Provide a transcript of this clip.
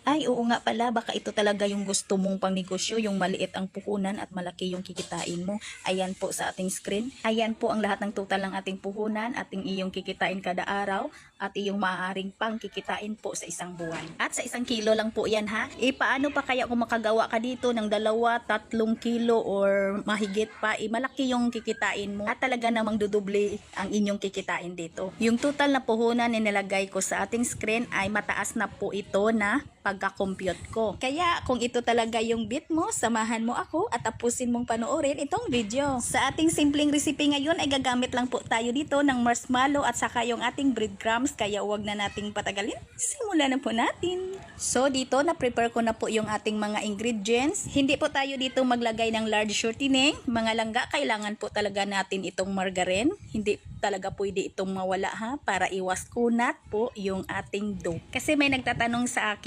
Ay, oo nga pala, baka ito talaga yung gusto mong pangnegosyo, yung maliit ang puhunan at malaki yung kikitain mo. Ayan po sa ating screen. Ayan po ang lahat ng total ng ating puhunan, ating iyong kikitain kada araw, at iyong maaaring pang kikitain po sa isang buwan. At sa 1 kilo lang po yan ha. Paano pa kaya kung makagawa ka dito ng 2, 3 kilo or mahigit pa, malaki yung kikitain mo at talaga namang dudoble ang inyong kikitain dito. Yung total na puhunan na nilagay ko sa ating screen ay mataas na po ito na pagka-compute ko. Kaya kung ito talaga yung bit mo, samahan mo ako at tapusin mong panoorin itong video. Sa ating simpleng recipe ngayon ay gagamit lang po tayo dito ng marshmallow at saka yung ating breadcrumbs, kaya huwag na nating patagalin. Simulan na po natin. So dito na-prepare ko na po yung ating mga ingredients. Hindi po tayo dito maglagay ng large shortening. Mga langga, kailangan po talaga natin itong margarine. Hindi talaga pwede itong mawala ha, para iwas kunat po yung ating dough. Kasi may nagtatanong sa akin